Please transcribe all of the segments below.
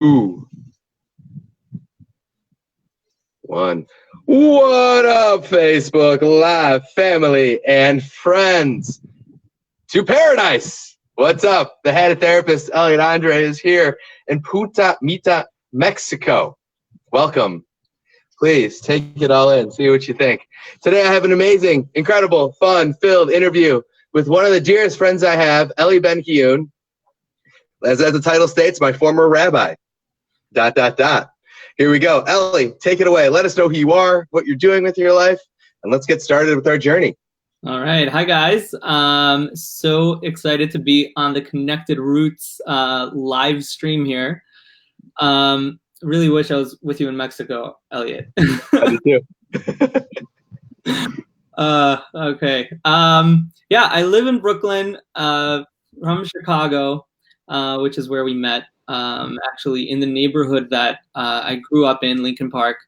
One. What up, Facebook Live family and friends? To paradise. What's up? The head therapist, Eliot Andre, is here in Punta Mita, Mexico. Welcome. Please take it all in. See what you think. Today I have an amazing, incredible, fun-filled interview with one of the dearest friends I have, Elie Ben-Kiyun. As the title states, my former rabbi. ... Here we go. Elie, take it away. Let us know who you are, what you're doing with your life, and let's get started with our journey. All right. Hi, guys. So excited to be on the Connected Roots live stream here. Really wish I was with you in Mexico, Eliot. I do too. Okay. Yeah, I live in Brooklyn, from Chicago, which is where we met. Actually in the neighborhood that I grew up in, Lincoln Park,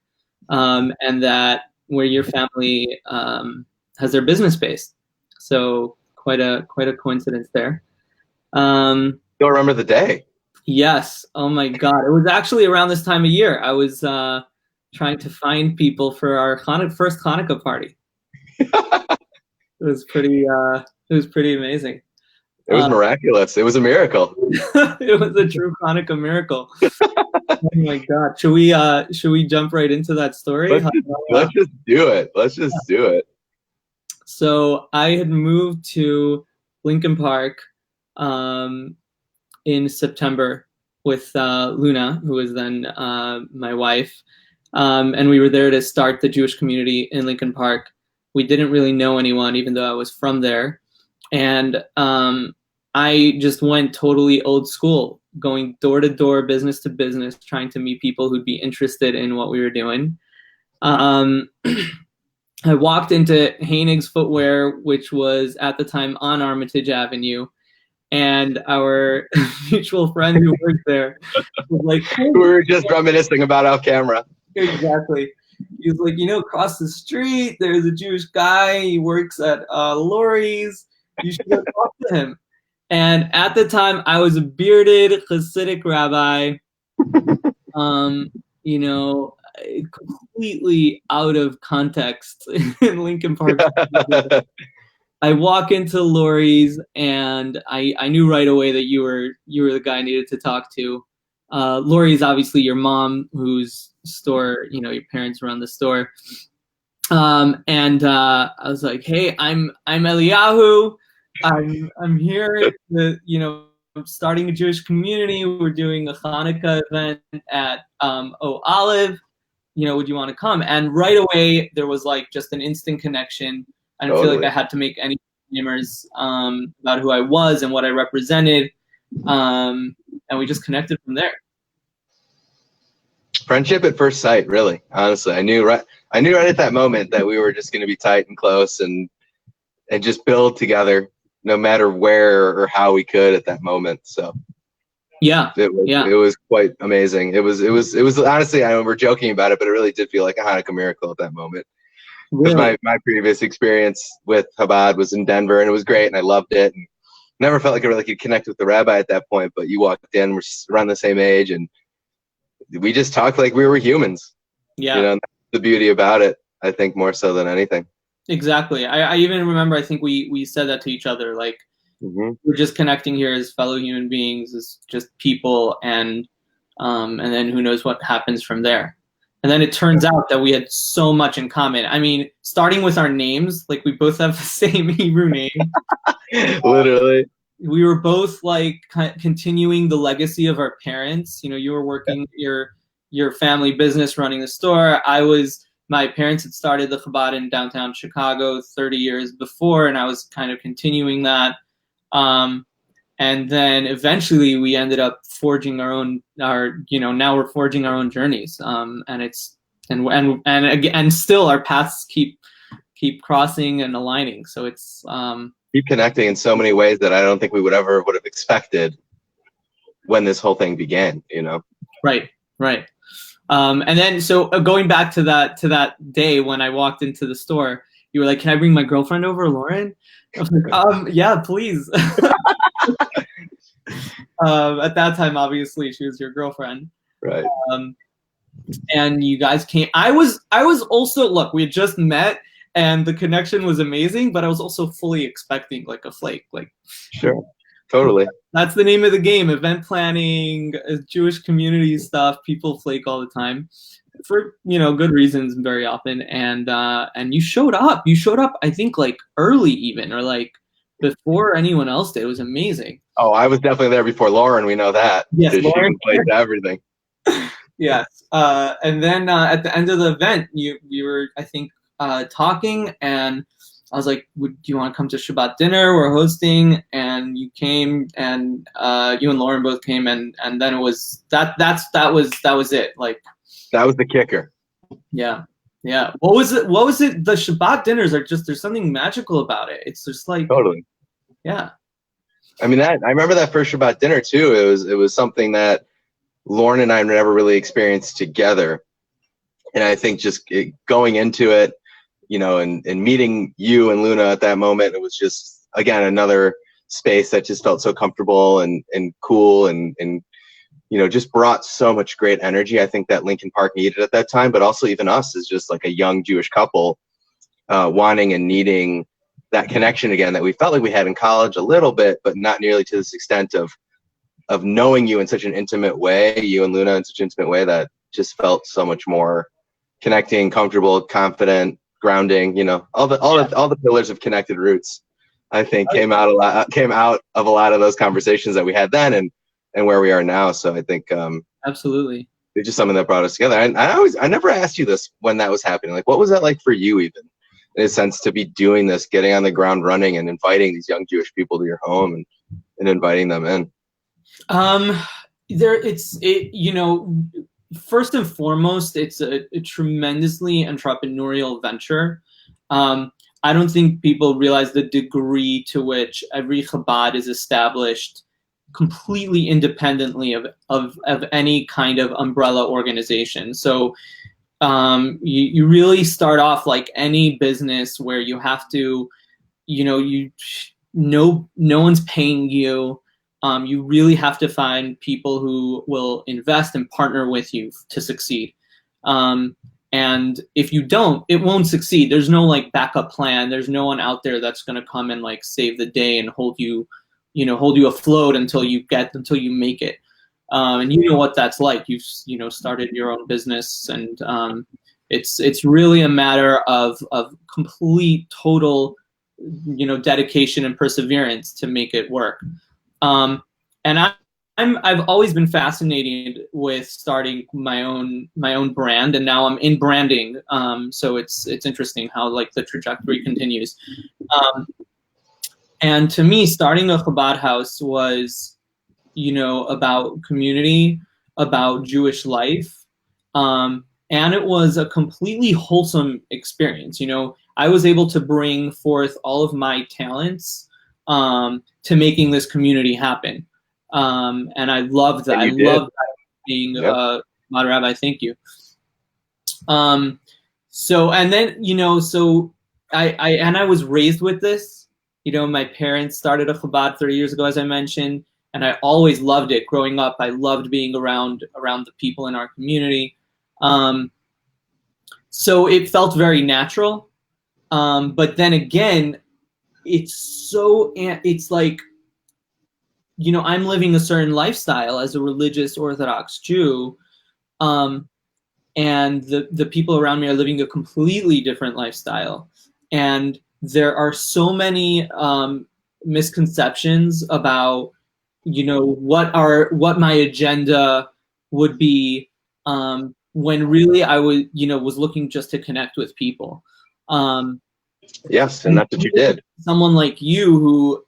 and that where your family has their business base. So quite a coincidence there. You'll remember the day. Yes. Oh my God. It was actually around this time of year. I was trying to find people for our first Hanukkah party. It was pretty amazing. It was miraculous. It was a miracle. It was a true Hanukkah miracle. Oh my God! Should we jump right into that story? Let's just do it. Do it. So I had moved to Lincoln Park in September with Luna, who was then my wife, and we were there to start the Jewish community in Lincoln Park. We didn't really know anyone, even though I was from there. And I just went totally old school, going door to door, business to business, trying to meet people who'd be interested in what we were doing. I walked into Hainig's Footwear, which was at the time on Armitage Avenue, and our mutual friend who worked there was like, hey. We were just reminiscing about off camera. Exactly. He was like, across the street, there's a Jewish guy. He works at Lori's. You should go talk to him. And at the time, I was a bearded Hasidic rabbi, completely out of context in Lincoln Park. I walk into Lori's, and I knew right away that you were the guy I needed to talk to. Lori's obviously your mom, whose store, your parents run the store. And I was like, hey, I'm Eliyahu. I'm here I'm starting a Jewish community. We're doing a Hanukkah event at Olive. Would you want to come? And right away there was like just an instant connection. I didn't feel like I had to make any disclaimers about who I was and what I represented. And we just connected from there. Friendship at first sight, really. Honestly, I knew right at that moment that we were just going to be tight and close and just build together, no matter where or how we could at that moment. So yeah, it was quite amazing. It was honestly, I know we're joking about it, but it really did feel like a Hanukkah miracle at that moment. Because my previous experience with Chabad was in Denver, and it was great, and I loved it, and never felt like I really could connect with the rabbi at that point. But you walked in, we're around the same age, and we just talked like we were humans. Yeah, and that's the beauty about it, I think, more so than anything. Exactly. I even remember, I think we said that to each other, like, we're just connecting here as fellow human beings, as just people, and then who knows what happens from there. And then it turns out that we had so much in common. I mean, starting with our names, like we both have the same Hebrew name. Literally. We were both like continuing the legacy of our parents. You were working your family business, running the store. My parents had started the Chabad in downtown Chicago 30 years before, and I was kind of continuing that. And then eventually we ended up forging now we're forging our own journeys. And still our paths keep crossing and aligning. So it's keep connecting in so many ways that I don't think we would have expected when this whole thing began, Right. And then, so going back to that day when I walked into the store, you were like, "Can I bring my girlfriend over, Lauren?" I was like, "Yeah, please." At that time, obviously, she was your girlfriend. Right. And you guys came. I was also, look, we had just met and the connection was amazing, but I was also fully expecting like a flake. Like, sure, totally. That's the name of the game. Event planning, Jewish community stuff. People flake all the time for good reasons very often. And you showed up. You showed up. I think like early even, or like before anyone else did. It was amazing. Oh, I was definitely there before Lauren. We know that. Yes, Lauren. She Lauren. can place everything. Yes. And then at the end of the event, we were, I think, talking, and I was like, do you want to come to Shabbat dinner? We're hosting, and you came, and you and Lauren both came, and then it was that was it. Like, that was the kicker. Yeah. Yeah. What was it? The Shabbat dinners are just, there's something magical about it. It's just like, totally. Yeah. I mean, I remember that first Shabbat dinner too. It was something that Lauren and I never really experienced together. And I think just going into it, and meeting you and Luna at that moment, it was just, again, another space that just felt so comfortable and cool and just brought so much great energy. I think that Lincoln Park needed at that time, but also even us as just like a young Jewish couple wanting and needing that connection again that we felt like we had in college a little bit, but not nearly to this extent of knowing you in such an intimate way, you and Luna in such an intimate way, that just felt so much more connecting, comfortable, confident, grounding. All the pillars of connected roots, I think, came out of a lot of those conversations that we had then and where we are now. So I think absolutely, it's just something that brought us together. And I never asked you this when that was happening. Like, what was that like for you, even in a sense, to be doing this, getting on the ground running and inviting these young Jewish people to your home and inviting them in? First and foremost, it's a tremendously entrepreneurial venture. I don't think people realize the degree to which every Chabad is established completely independently of any kind of umbrella organization. So you really start off like any business where you have to, no one's paying you. You really have to find people who will invest and partner with you to succeed. And if you don't, it won't succeed. There's no like backup plan. There's no one out there that's going to come and like save the day and hold you afloat until you make it. And you know what that's like. You've started your own business, and it's really a matter of complete, total, dedication and perseverance to make it work. And I've always been fascinated with starting my own brand, and now I'm in branding. So it's interesting how like the trajectory continues. And to me, starting a Chabad house was, about community, about Jewish life, and it was a completely wholesome experience. I was able to bring forth all of my talents to making this community happen. And I love that. I love that being a Mod Rabbi. Thank you. So, and then, so I was raised with this. My parents started a Chabad 30 years ago, as I mentioned, and I always loved it. Growing up, I loved being around the people in our community. So it felt very natural. But then again, it's like, I'm living a certain lifestyle as a religious Orthodox Jew, and the people around me are living a completely different lifestyle. And there are so many misconceptions about, what my agenda would be, when really I was looking just to connect with people. Yes, and that's what you did. Someone like you who,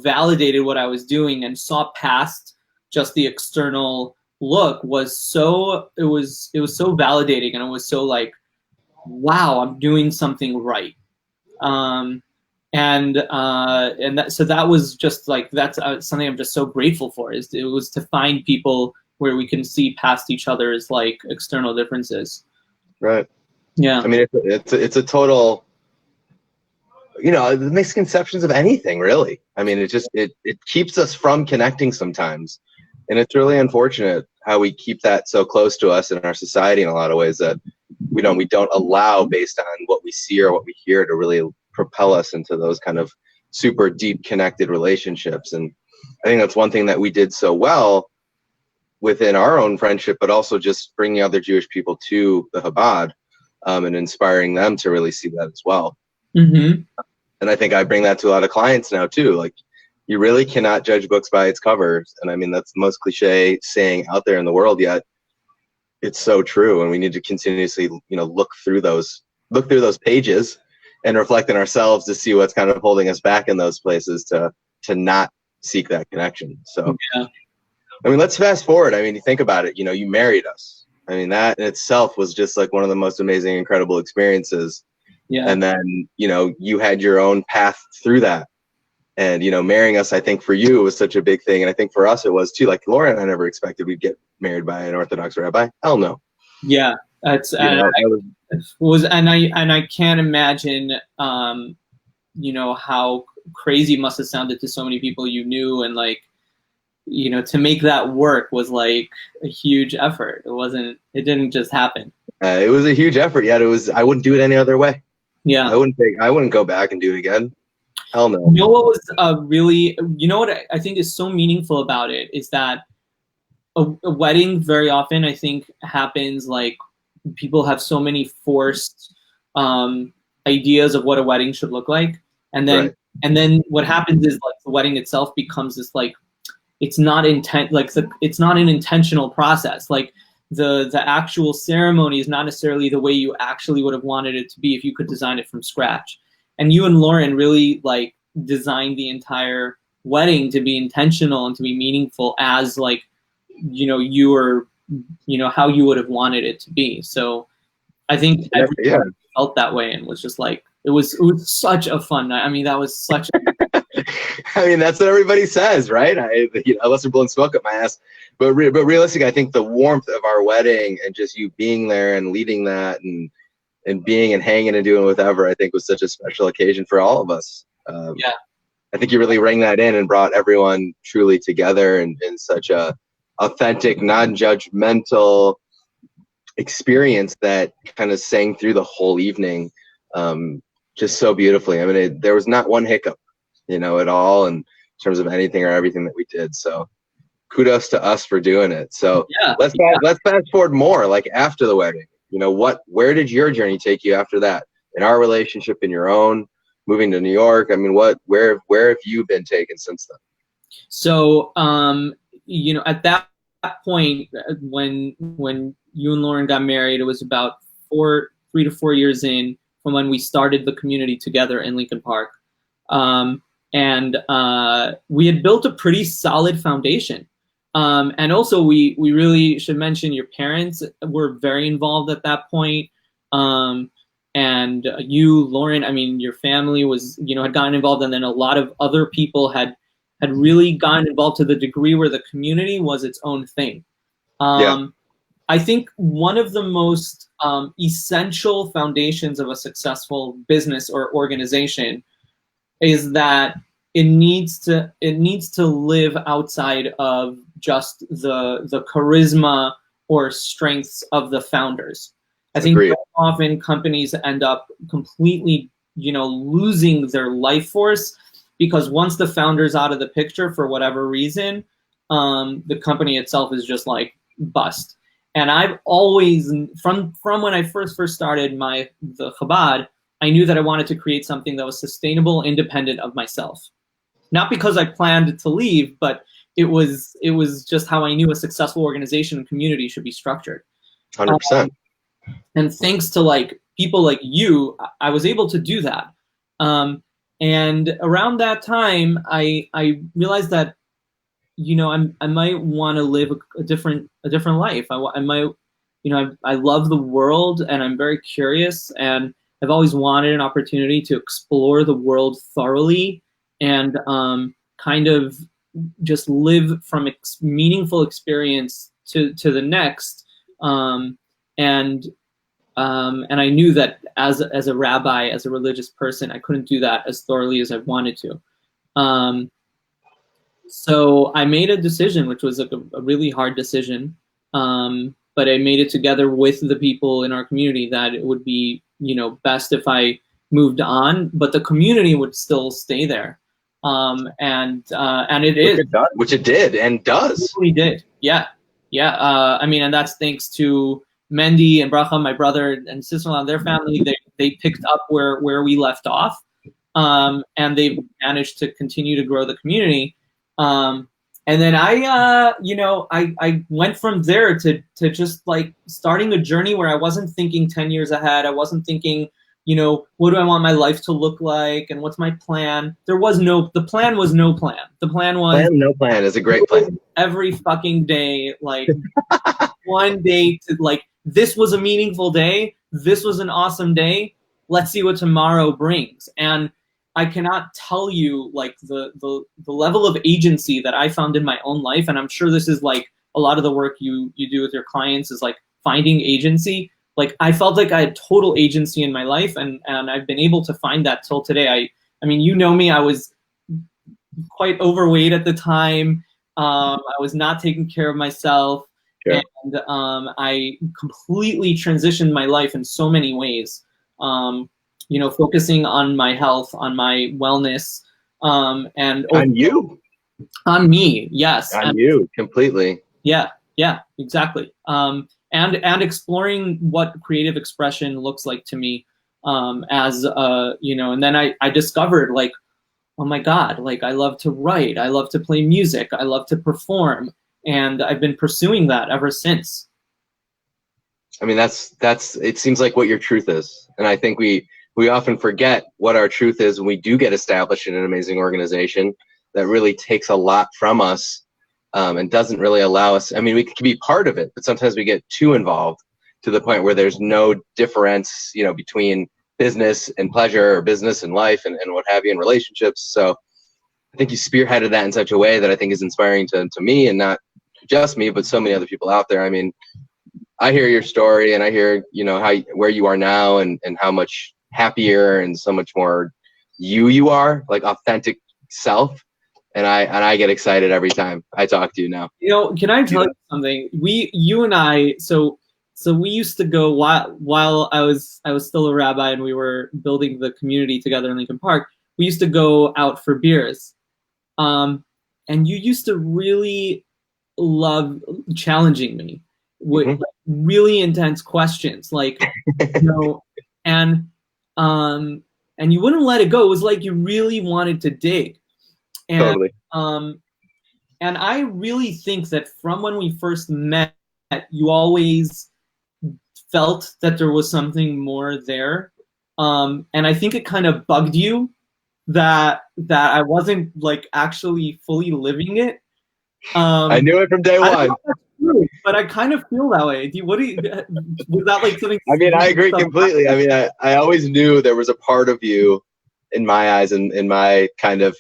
validated what I was doing and saw past just the external look was so validating, and it was so like, wow, I'm doing something right. So that was just like, that's something I'm just so grateful for. It was to find people where we can see past each other's like external differences. Right. Yeah. I mean, it's a total, the misconceptions of anything, really. I mean, it keeps us from connecting sometimes, and it's really unfortunate how we keep that so close to us in our society in a lot of ways that we don't allow, based on what we see or what we hear, to really propel us into those kind of super deep connected relationships. And I think that's one thing that we did so well within our own friendship, but also just bringing other Jewish people to the Chabad, and inspiring them to really see that as well. Mm-hmm. And I think I bring that to a lot of clients now too. Like, you really cannot judge books by its covers. And I mean, that's the most cliche saying out there in the world, yet it's so true. And we need to continuously, look through those pages and reflect on ourselves to see what's kind of holding us back in those places to not seek that connection. So, yeah. I mean, let's fast forward. I mean, you think about it, you married us. I mean, that in itself was just like one of the most amazing, incredible experiences. Yeah. And then, you had your own path through that. And, marrying us, I think for you, was such a big thing. And I think for us, it was too. Like, Laura and I never expected we'd get married by an Orthodox rabbi. Hell no. Yeah. That's, and I can't imagine, how crazy it must have sounded to so many people you knew. And like, to make that work was like a huge effort. It didn't just happen. It was a huge effort. Yet I wouldn't do it any other way. Yeah. I wouldn't go back and do it again. Hell no. You know what was what I think is so meaningful about it is that a wedding very often, I think, happens like people have so many forced ideas of what a wedding should look like. And then what happens is like the wedding itself becomes this like, it's not it's not an intentional process. Like the actual ceremony is not necessarily the way you actually would have wanted it to be if you could design it from scratch. And you and Lauren really like designed the entire wedding to be intentional and to be meaningful as like, you were, how you would have wanted it to be. So I think everyone felt that way and was just like, it was such a fun night. I mean, that was such I mean, that's what everybody says, right? Unless they're blowing smoke up my ass. But realistically, I think the warmth of our wedding and just you being there and leading that and being and hanging and doing whatever, I think was such a special occasion for all of us. I think you really rang that in and brought everyone truly together in such a authentic, non-judgmental experience that kind of sang through the whole evening, just so beautifully. I mean, there was not one hiccup, at all in terms of anything or everything that we did. So kudos to us for doing it. So let's fast forward more, like after the wedding. Where did your journey take you after that? In our relationship, in your own, moving to New York? I mean, where have you been taken since then? So, at that point, when you and Lauren got married, it was about 3 to 4 years in from when we started the community together in Lincoln Park. And we had built a pretty solid foundation. And also we really should mention your parents were very involved at that point. And you, Lauren, I mean, your family was, had gotten involved, and then a lot of other people had really gotten involved to the degree where the community was its own thing. I think one of the most essential foundations of a successful business or organization is that it needs to live outside of just the charisma or strengths of the founders. I think often companies end up completely, losing their life force because once the founder's out of the picture for whatever reason, the company itself is just like bust. And I've always, from when I first started the Chabad, I knew that I wanted to create something that was sustainable, independent of myself. Not because I planned to leave, but it was just how I knew a successful organization and community should be structured. 100%. And thanks to like people like you, I was able to do that. And around that time, I realized that, I might want to live a different life. I might, I love the world and I'm very curious, and I've always wanted an opportunity to explore the world thoroughly and kind of just live from meaningful experience to the next. And I knew that as a rabbi, as a religious person, I couldn't do that as thoroughly as I wanted to. So I made a decision, which was a really hard decision. But I made it together with the people in our community that it would be, best if I moved on, but the community would still stay there. And it is. Which it did and does. We did. Yeah. Yeah. And that's thanks to Mendy and Bracha, my brother and sister-in-law, and their family. They picked up where we left off. And they've managed to continue to grow the community. And then I went from there to just like starting a journey where I wasn't thinking 10 years ahead. I wasn't thinking, what do I want my life to look like and what's my plan? The plan was no plan. The plan was no plan is a great plan. Every fucking day, like one day to like, this was a meaningful day. This was an awesome day. Let's see what tomorrow brings. And I cannot tell you like the level of agency that I found in my own life. And I'm sure this is like a lot of the work you do with your clients is like finding agency. Like I felt like I had total agency in my life, and I've been able to find that till today. I mean, me, I was quite overweight at the time. I was not taking care of myself. Sure. And I completely transitioned my life in so many ways. Focusing on my health, on my wellness, and on you, on me, yes, on you completely. Yeah, exactly. And exploring what creative expression looks like to me, and then I discovered like, oh my God, like I love to write, I love to play music, I love to perform, and I've been pursuing that ever since. I mean, that's it seems like what your truth is, and I think we often forget what our truth is when we do get established in an amazing organization that really takes a lot from us, and doesn't really allow us. I mean, we can be part of it, but sometimes we get too involved to the point where there's no difference, between business and pleasure or business and life and what have you in relationships. So I think you spearheaded that in such a way that I think is inspiring to me, and not just me, but so many other people out there. I mean, I hear your story and I hear, where you are now and how much happier and so much more you are, like authentic self. And I get excited every time I talk to you now. Can I tell you something? You and I, so we used to go while I was still a rabbi and we were building the community together in Lincoln Park. We used to go out for beers, and you used to really love challenging me with like, really intense questions, like and you wouldn't let it go. It was like you really wanted to dig. And, totally. And I really think that from when we first met, you always felt that there was something more there. And I think it kind of bugged you that I wasn't like actually fully living it. I knew it from day one. But I kind of feel that way. Was that like something? I mean, I agree completely. I mean, I always knew there was a part of you in my eyes and in my kind of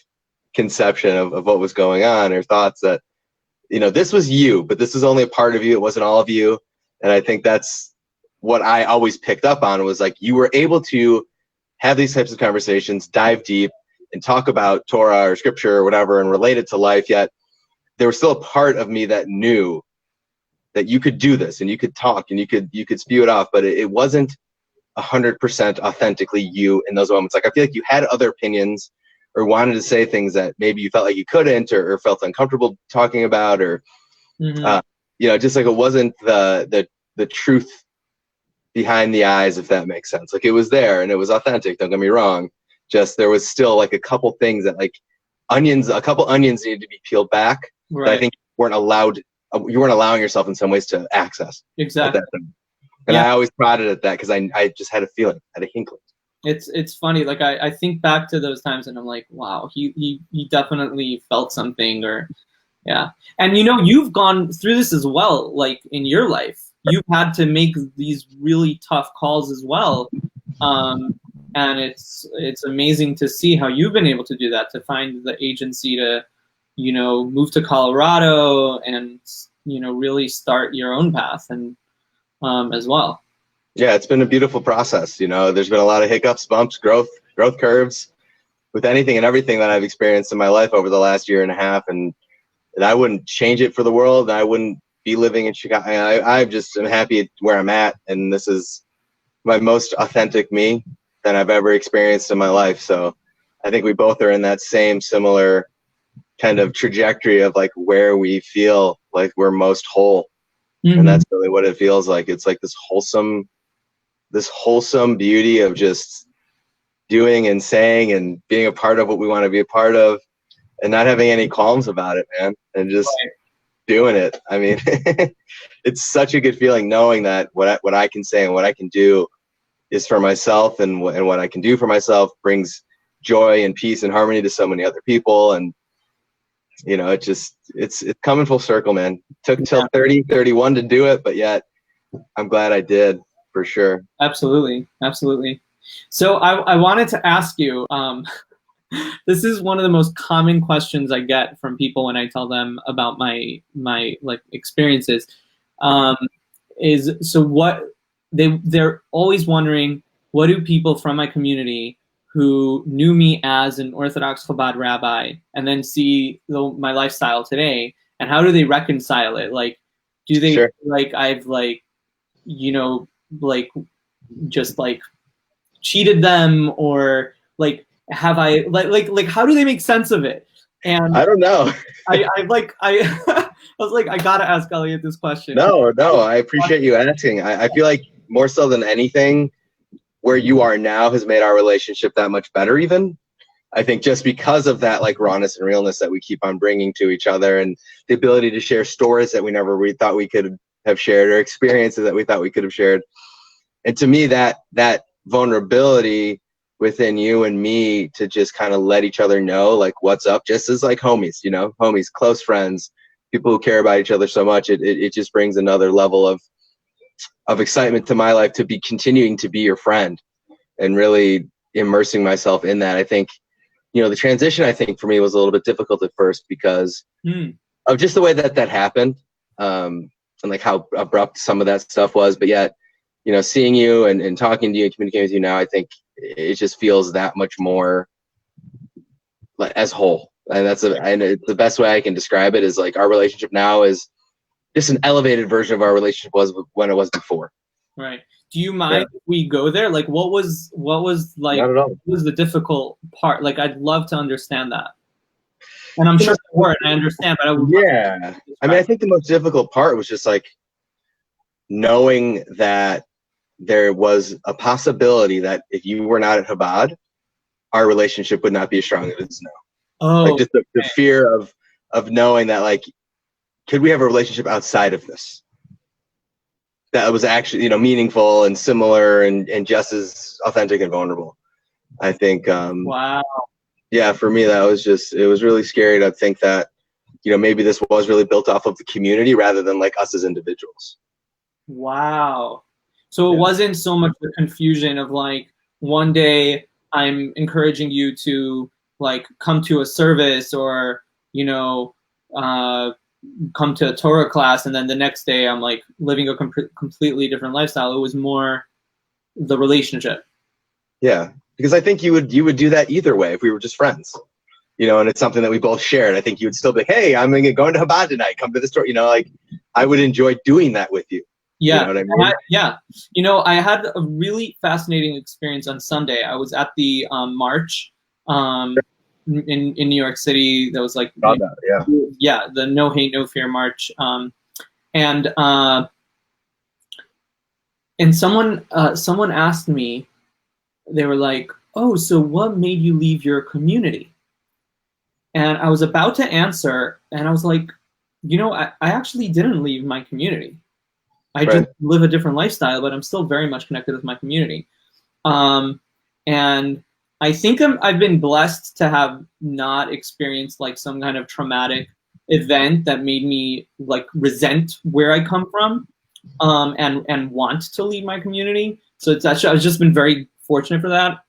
conception of what was going on, or thoughts that, this was you, but this was only a part of you. It wasn't all of you. And I think that's what I always picked up on, was like, you were able to have these types of conversations, dive deep and talk about Torah or scripture or whatever and relate it to life. Yet there was still a part of me that knew that you could do this and you could talk and you could spew it off, but it wasn't 100% authentically you in those moments. Like, I feel like you had other opinions or wanted to say things that maybe you felt like you couldn't, or felt uncomfortable talking about, or just like it wasn't the truth behind the eyes, if that makes sense. Like, it was there and it was authentic, don't get me wrong, just there was still like a couple things that, like a couple onions needed to be peeled back. Right. That I think you weren't allowing yourself in some ways to access. Exactly. And I always prodded at that because I just had a feeling, had a inkling. It's funny. Like I think back to those times and I'm like, wow, he definitely felt something, or yeah. And you've gone through this as well. Like in your life, you've had to make these really tough calls as well. And it's amazing to see how you've been able to do that, to find the agency to, move to Colorado and, really start your own path and as well. Yeah, it's been a beautiful process. There's been a lot of hiccups, bumps, growth curves with anything and everything that I've experienced in my life over the last year and a half. And I wouldn't change it for the world. I wouldn't be living in Chicago. I just am happy where I'm at, and this is my most authentic me than I've ever experienced in my life. So I think we both are in that same similar kind of trajectory of like where we feel like we're most whole. Mm-hmm. And that's really what it feels like. It's like this wholesome beauty of just doing and saying and being a part of what we want to be a part of, and not having any qualms about it, man, and just doing it. I mean, it's such a good feeling knowing that what I can say and what I can do is for myself, and what I can do for myself brings joy and peace and harmony to so many other people. And you know, it's coming full circle, man. Took till 30, 31 to do it, but yet I'm glad I did, for sure. Absolutely. So I wanted to ask you, this is one of the most common questions I get from people when I tell them about my like experiences, is so what they're always wondering, what do people from my community who knew me as an Orthodox Chabad rabbi and then see my lifestyle today, and how do they reconcile it? Like, do they like I've like, you know, like just like cheated them, or like have I like how do they make sense of it? And I don't know. I was like, I gotta ask Eliot this question. No, I appreciate you asking. I feel like more so than anything, where you are now has made our relationship that much better. Even I think just because of that like rawness and realness that we keep on bringing to each other, and the ability to share stories that we never thought we could have shared, or experiences that we thought we could have shared. And to me, that vulnerability within you and me to just kind of let each other know like what's up, just as like homies, you know, homies, close friends, people who care about each other so much, it just brings another level of excitement to my life to be continuing to be your friend and really immersing myself in that. I think, you know, the transition, I think for me was a little bit difficult at first because of just the way that happened, and like how abrupt some of that stuff was. But yet, you know, seeing you and talking to you and communicating with you now, I think it just feels that much more like as whole. And and it's the best way I can describe it is like our relationship now is just an elevated version of our relationship was when it was before. Right. Do you mind if we go there? Like, what was like, what was the difficult part? Like, I'd love to understand that. And I'm sure there were, and I understand, but I would I mean, I think the most difficult part was just like knowing that there was a possibility that if you were not at Chabad, our relationship would not be as strong as it is now. Oh, like just the fear of knowing that, like, could we have a relationship outside of this that was actually, you know, meaningful and similar and just as authentic and vulnerable? I think, wow. Yeah, for me, it was really scary to think that, you know, maybe this was really built off of the community rather than like us as individuals. Wow. So it wasn't so much the confusion of like, one day I'm encouraging you to like come to a service or, you know, come to a Torah class, and then the next day I'm like living a completely different lifestyle. It was more the relationship. Yeah, because I think you would do that either way if we were just friends, you know, and it's something that we both shared. I think you would still be, hey, I'm going to Chabad tonight. Come to the store. You know, like I would enjoy doing that with you. Yeah. You know what I mean? Yeah. You know, I had a really fascinating experience on Sunday. I was at the march in New York City. That was like, the No Hate, No Fear march. And someone asked me, they were like, oh, so what made you leave your community? And I was about to answer, and I was like, you know, I actually didn't leave my community. I just live a different lifestyle, but I'm still very much connected with my community. And I think I've been blessed to have not experienced like some kind of traumatic event that made me like resent where I come from, and want to leave my community. So it's actually, I've just been very fortunate for that.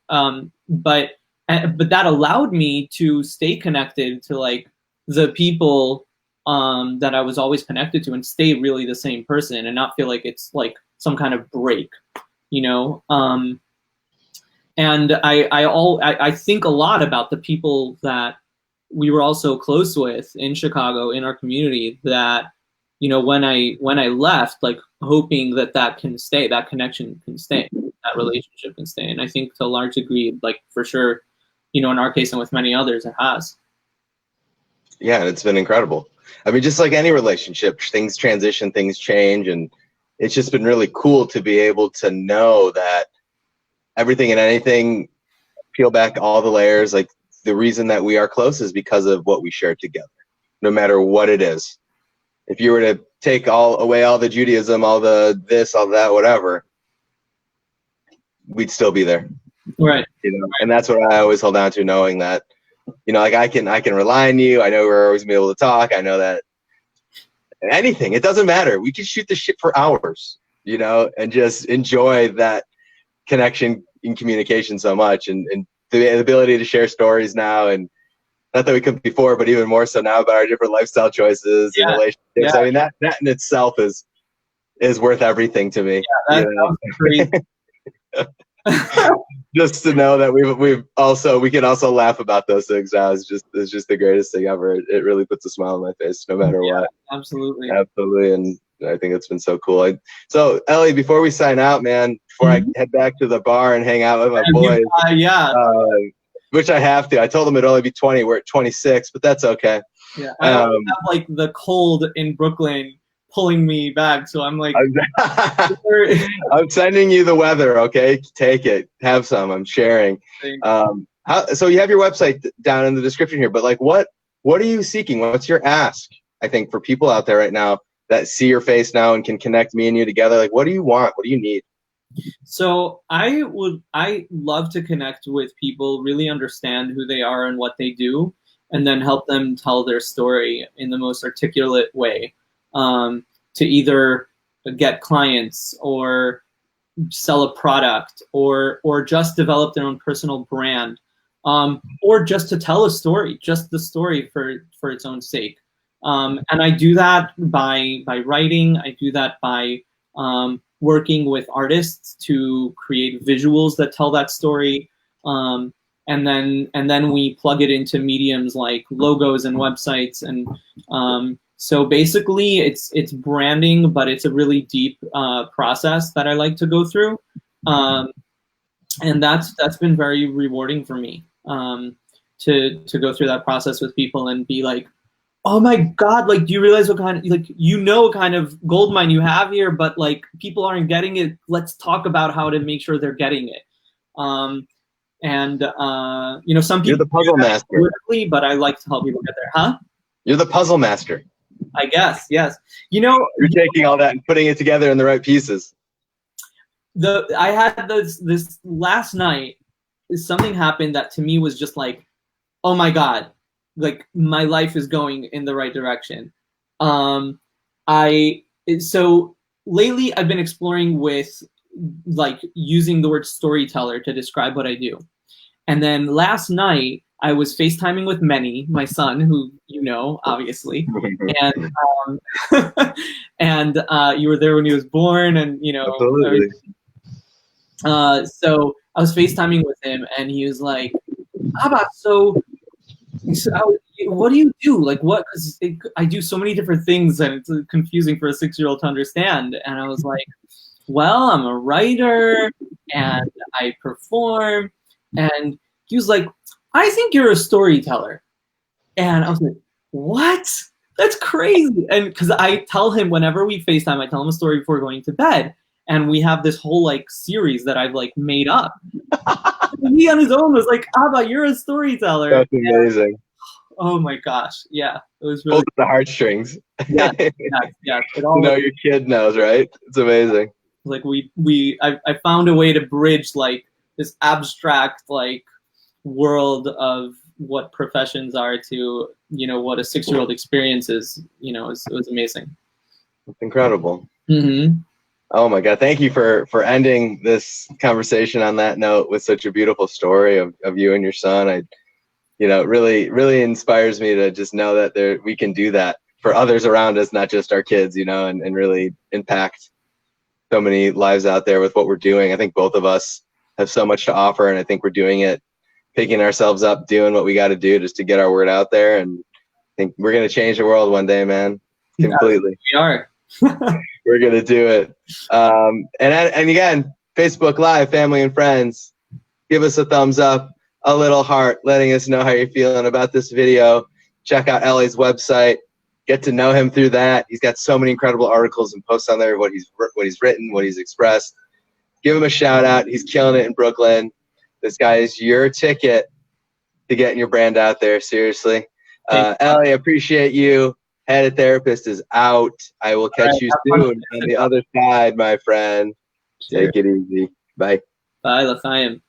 But that allowed me to stay connected to like the people that I was always connected to, and stay really the same person and not feel like it's like some kind of break, you know? And I think a lot about the people that we were also close with in Chicago, in our community, that when I left, like hoping that can stay, that connection can stay, that relationship can stay. And I think to a large degree, like for sure, in our case and with many others, it has. Yeah, and it's been incredible. I mean, just like any relationship, things transition, things change, and it's just been really cool to be able to know that everything and anything, peel back all the layers, like the reason that we are close is because of what we share together, no matter what it is. If you were to take away all the Judaism, all the this, all that, whatever, we'd still be there. Right. And that's what I always hold on to, knowing that, like I can rely on you. I know we're always gonna be able to talk. I know that anything, it doesn't matter. We can shoot the shit for hours, and just enjoy that connection in communication so much, and the ability to share stories now, and not that we couldn't before, but even more so now about our different lifestyle choices and relationships. Yeah. I mean, that in itself is worth everything to me. Yeah, that's crazy. Just to know that we can also laugh about those things now is just the greatest thing ever. It really puts a smile on my face no matter what. Absolutely. And I think it's been so cool. So Elie, before we sign out, man, before I head back to the bar and hang out with my boys, which I have to. I told them it'd only be 20. We're at 26, but that's okay. Yeah, I have like the cold in Brooklyn pulling me back, so I'm like, I'm sending you the weather. Okay, take it, have some. I'm sharing. So you have your website down in the description here, but like, what are you seeking? What's your ask? I think for people out there right now that see your face now and can connect me and you together, like, what do you want? What do you need? So I love to connect with people, really understand who they are and what they do, and then help them tell their story in the most articulate way, to either get clients or sell a product or just develop their own personal brand, or just to tell a story, just the story for its own sake. And I do that by writing. I do that by working with artists to create visuals that tell that story, and then we plug it into mediums like logos and websites, and so basically it's branding, but it's a really deep process that I like to go through, and that's been very rewarding for me, to go through that process with people and be like, oh my God, like, do you realize what kind of gold mine you have here, but like people aren't getting it. Let's talk about how to make sure they're getting it. Some people, you're the puzzle master, but I like to help people get there. Huh? You're the puzzle master, I guess. Yes. You're taking all that and putting it together in the right pieces. I had this last night, something happened that to me was just like, oh my God, like my life is going in the right direction. So lately I've been exploring with like using the word storyteller to describe what I do. And then last night I was FaceTiming with Manny, my son, who obviously, and and you were there when he was born, and Absolutely. So I was FaceTiming with him, and he was like, Abba, so what do you do? Like, what? Because I do so many different things, and it's confusing for a 6-year-old to understand. And I was like, well, I'm a writer, and I perform. And he was like, I think you're a storyteller. And I was like, what? That's crazy. And because I tell him whenever we FaceTime, I tell him a story before going to bed. And we have this whole like series that I've like made up. He on his own was like, Abba, you're a storyteller. That's amazing. And, oh my gosh. Yeah. It was really hold the heartstrings. Yeah. It all your kid knows, right? It's amazing. Like I found a way to bridge like this abstract like world of what professions are to, what a 6-year-old experiences, it was amazing. It's incredible. Mm-hmm. Oh my God. Thank you for ending this conversation on that note with such a beautiful story of you and your son. It really, really inspires me to just know that we can do that for others around us, not just our kids, and really impact so many lives out there with what we're doing. I think both of us have so much to offer, and I think we're doing it, picking ourselves up, doing what we got to do just to get our word out there. And I think we're going to change the world one day, man. completely. We are. We're gonna do it. And again, Facebook Live, family and friends, give us a thumbs up, a little heart, letting us know how you're feeling about this video. Check out Elie's website. Get to know him through that. He's got so many incredible articles and posts on there. What he's written, what he's expressed. Give him a shout out. He's killing it in Brooklyn. This guy is your ticket to getting your brand out there. Seriously, Elie, appreciate you. Headed Therapist is out. I will catch you soon on the other side, my friend. Take it easy. Bye. Bye, L'chaim.